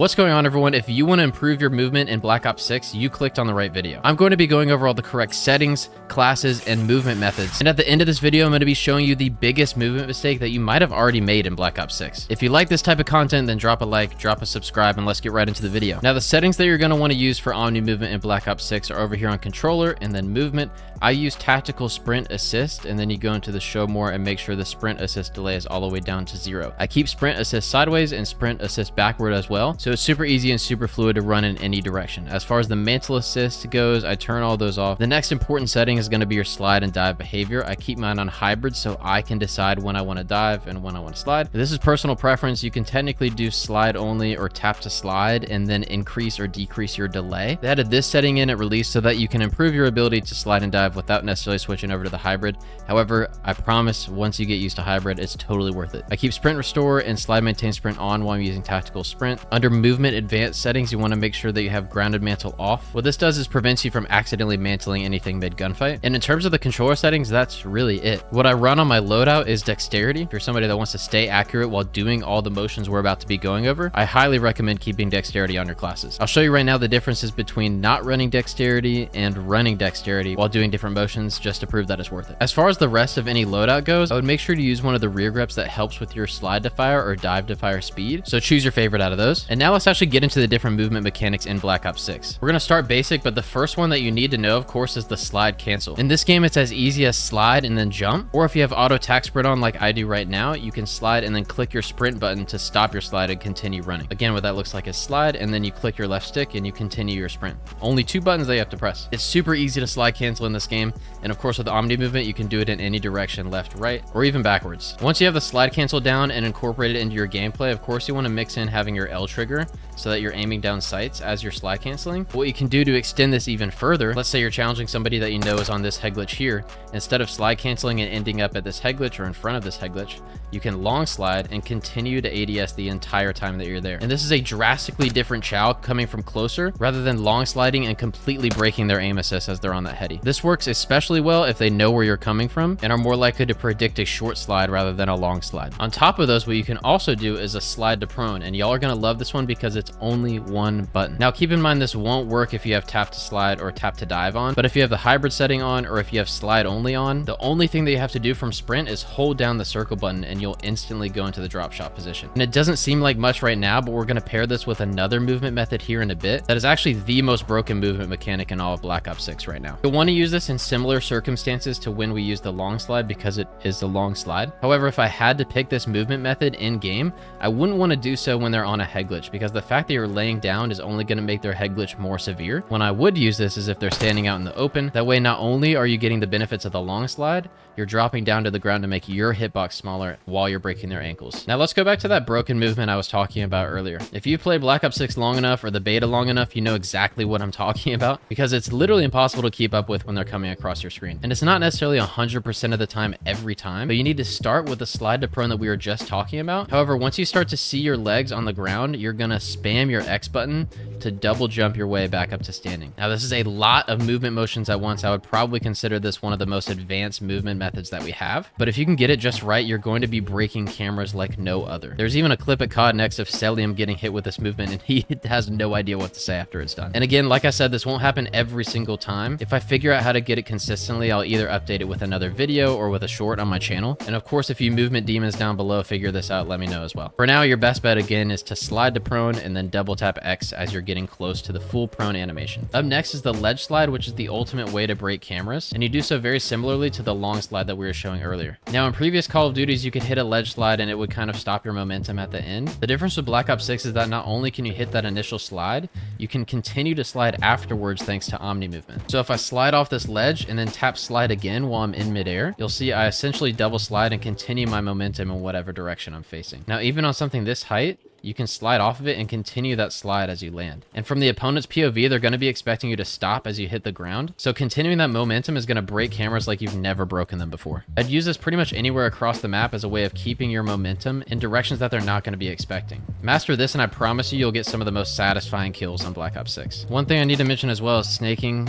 What's going on, everyone? If you want to improve your movement in Black Ops 6, you clicked on the right video. I'm going to be going over all the correct settings, classes, and movement methods. And at the end of this video, I'm going to be showing you the biggest movement mistake that you might have already made in Black Ops 6. If you like this type of content, then drop a like, drop a subscribe, and let's get right into the video. Now, the settings that you're going to want to use for Omnimovement in Black Ops 6 are over here on controller and then movement. I use tactical sprint assist, and then you go into the show more and make sure the sprint assist delay is all the way down to 0. I keep sprint assist sideways and sprint assist backward as well, so it's super easy and super fluid to run in any direction. As far as the mantle assist goes, I turn all those off. The next important setting is going to be your slide and dive behavior. I keep mine on hybrid so I can decide when I want to dive and when I want to slide. This is personal preference. You can technically do slide only or tap to slide and then increase or decrease your delay. They added this setting in at release so that you can improve your ability to slide and dive without necessarily switching over to the hybrid. However, I promise once you get used to hybrid, it's totally worth it. I keep sprint restore and slide maintain sprint on while I'm using tactical sprint. Under movement advanced settings, you want to make sure that you have grounded mantle off. What this does is prevents you from accidentally mantling anything mid gunfight. And in terms of the controller settings, that's really it. What I run on my loadout is dexterity. If you're somebody that wants to stay accurate while doing all the motions we're about to be going over, I highly recommend keeping dexterity on your classes. I'll show you right now the differences between not running dexterity and running dexterity while doing different motions, just to prove that it's worth it. As far as the rest of any loadout goes, I would make sure to use one of the rear grips that helps with your slide to fire or dive to fire speed. So choose your favorite out of those. And now let's actually get into the different movement mechanics in Black Ops 6. We're going to start basic, but the first one that you need to know, of course, is the slide cancel. In this game, it's as easy as slide and then jump, or if you have auto tac sprint on like I do right now, you can slide and then click your sprint button to stop your slide and continue running. Again, what that looks like is slide, and then you click your left stick and you continue your sprint. Only 2 buttons that you have to press. It's super easy to slide cancel in this game, and of course with the Omnimovement, you can do it in any direction, left, right, or even backwards. Once you have the slide cancel down and incorporate it into your gameplay, of course you want to mix in having your L trigger so that you're aiming down sights as you're slide canceling. What you can do to extend this even further, let's say you're challenging somebody that you know is on this head glitch here. Instead of slide canceling and ending up at this head glitch or in front of this head glitch, you can long slide and continue to ADS the entire time that you're there. And this is a drastically different chow coming from closer rather than long sliding and completely breaking their aim assist as they're on that heady. This works especially well if they know where you're coming from and are more likely to predict a short slide rather than a long slide. On top of those, what you can also do is a slide to prone, and y'all are gonna love this one because it's only 1 button. Now keep in mind this won't work if you have tap to slide or tap to dive on, but if you have the hybrid setting on or if you have slide only on, the only thing that you have to do from sprint is hold down the circle button and you'll instantly go into the drop shot position. And it doesn't seem like much right now, but we're gonna pair this with another movement method here in a bit that is actually the most broken movement mechanic in all of Black Ops 6 right now. You'll want to use this in similar circumstances to when we use the long slide because it is the long slide. However, if I had to pick this movement method in game, I wouldn't want to do so when they're on a head glitch because the fact that you're laying down is only going to make their head glitch more severe. When I would use this is if they're standing out in the open. That way, not only are you getting the benefits of the long slide, you're dropping down to the ground to make your hitbox smaller while you're breaking their ankles. Now let's go back to that broken movement I was talking about earlier. If you played Black Ops 6 long enough or the beta long enough, you know exactly what I'm talking about because it's literally impossible to keep up with when they're coming across your screen. And it's not necessarily 100% of the time every time, but you need to start with the slide to prone that we were just talking about. However, once you start to see your legs on the ground, you're gonna spam your X button to double jump your way back up to standing. Now this is a lot of movement motions at once. I would probably consider this one of the most advanced movement methods that we have, but if you can get it just right, you're going to be breaking cameras like no other. There's even a clip at COD next of Celium getting hit with this movement and he has no idea what to say after it's done. And again, like I said, this won't happen every single time. If I figure out how to get it consistently, I'll either update it with another video or with a short on my channel. And of course, if you movement demons down below figure this out, let me know as well. For now, your best bet again is to slide to prone and then double tap X as you're getting close to the full prone animation. Up next is the ledge slide, which is the ultimate way to break cameras. And you do so very similarly to the long slide that we were showing earlier. Now in previous Call of Duties, you could hit a ledge slide and it would kind of stop your momentum at the end. The difference with Black Ops 6 is that not only can you hit that initial slide, you can continue to slide afterwards thanks to Omnimovement. So if I slide off this ledge and then tap slide again while I'm in midair, you'll see I essentially double slide and continue my momentum in whatever direction I'm facing. Now even on something this height, you can slide off of it and continue that slide as you land. And from the opponent's POV, they're going to be expecting you to stop as you hit the ground. So continuing that momentum is going to break cameras like you've never broken them before. I'd use this pretty much anywhere across the map as a way of keeping your momentum in directions that they're not going to be expecting. Master this and I promise you'll get some of the most satisfying kills on Black Ops 6. One thing I need to mention as well is snaking.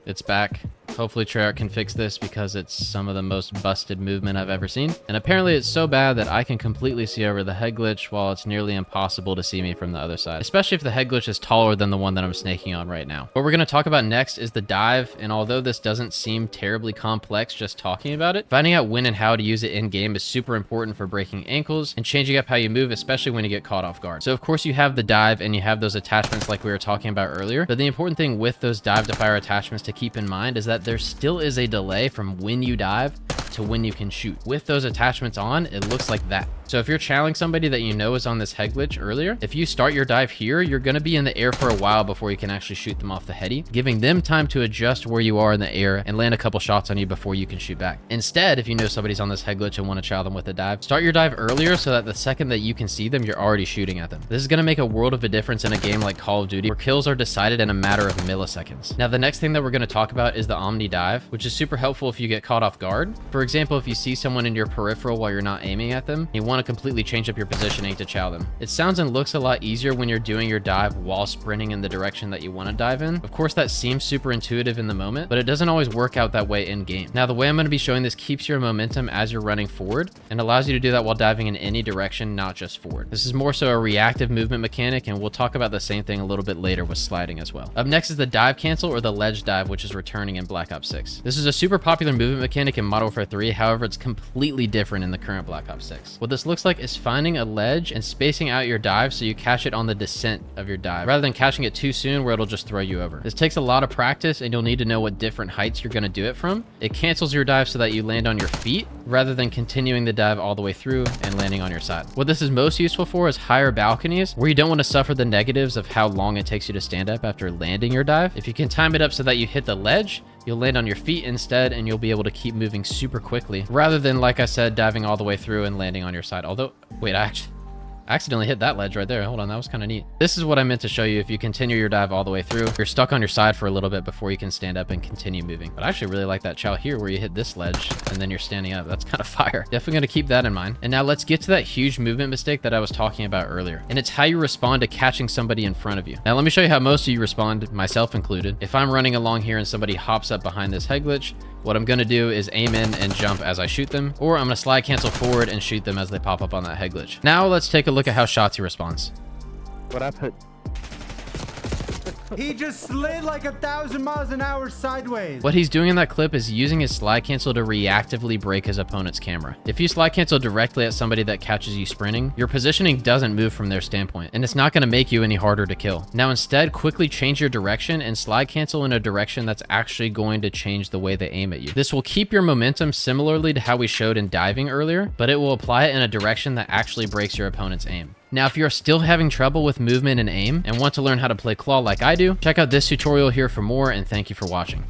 It's back. Hopefully Treyarch can fix this because it's some of the most busted movement I've ever seen. And apparently it's so bad that I can completely see over the head glitch while it's nearly impossible to see me from the other side, especially if the head glitch is taller than the one that I'm snaking on right now. What we're going to talk about next is the dive, and although this doesn't seem terribly complex just talking about it, finding out when and how to use it in game is super important for breaking ankles and changing up how you move, especially when you get caught off guard. So of course you have the dive and you have those attachments like we were talking about earlier, but the important thing with those dive to fire attachments to keep in mind is that there still is a delay from when you dive to when you can shoot. With those attachments on, it looks like that. So if you're challenging somebody that you know is on this head glitch earlier, if you start your dive here, you're going to be in the air for a while before you can actually shoot them off the heady, giving them time to adjust where you are in the air and land a couple shots on you before you can shoot back. Instead, if you know somebody's on this head glitch and want to chow them with a dive, start your dive earlier so that the second that you can see them, you're already shooting at them. This is going to make a world of a difference in a game like Call of Duty, where kills are decided in a matter of milliseconds. Now, the next thing that we're going to talk about is the Omni dive, which is super helpful if you get caught off guard. For example, if you see someone in your peripheral while you're not aiming at them, you want to completely change up your positioning to chow them. It sounds and looks a lot easier when you're doing your dive while sprinting in the direction that you want to dive in. Of course, that seems super intuitive in the moment, but it doesn't always work out that way in game. Now, the way I'm going to be showing this keeps your momentum as you're running forward and allows you to do that while diving in any direction, not just forward. This is more so a reactive movement mechanic, and we'll talk about the same thing a little bit later with sliding as well. Up next is the dive cancel, or the ledge dive, which is returning in Black Ops 6. This is a super popular movement mechanic in Modern Warfare 3, however, it's completely different in the current Black Ops 6. What this looks like is finding a ledge and spacing out your dive so you catch it on the descent of your dive, rather than catching it too soon where it'll just throw you over. This takes a lot of practice, and you'll need to know what different heights you're going to do it from. It cancels your dive so that you land on your feet, rather than continuing the dive all the way through and landing on your side. What this is most useful for is higher balconies, where you don't want to suffer the negatives of how long it takes you to stand up after landing your dive. If you can time it up so that you hit the ledge, you'll land on your feet instead, and you'll be able to keep moving super quickly, rather than, like I said, diving all the way through and landing on your side. Although, wait, I accidentally hit that ledge right there. Hold on, that was kind of neat. This is what I meant to show you. If you continue your dive all the way through, you're stuck on your side for a little bit before you can stand up and continue moving. But I actually really like that chow here where you hit this ledge and then you're standing up. That's kind of fire. Definitely going to keep that in mind. And now let's get to that huge movement mistake that I was talking about earlier. And it's how you respond to catching somebody in front of you. Now let me show you how most of you respond, myself included. If I'm running along here and somebody hops up behind this head glitch, what I'm going to do is aim in and jump as I shoot them, or I'm going to slide cancel forward and shoot them as they pop up on that head glitch. Now let's take a look at how Shotzi responds. What I put. He just slid like 1,000 miles an hour sideways. What he's doing in that clip is using his slide cancel to reactively break his opponent's camera. If you slide cancel directly at somebody that catches you sprinting, your positioning doesn't move from their standpoint, and it's not going to make you any harder to kill. Now instead, quickly change your direction and slide cancel in a direction that's actually going to change the way they aim at you. This will keep your momentum similarly to how we showed in diving earlier, but it will apply it in a direction that actually breaks your opponent's aim. Now, if you're still having trouble with movement and aim and want to learn how to play claw like I do, check out this tutorial here for more, and thank you for watching.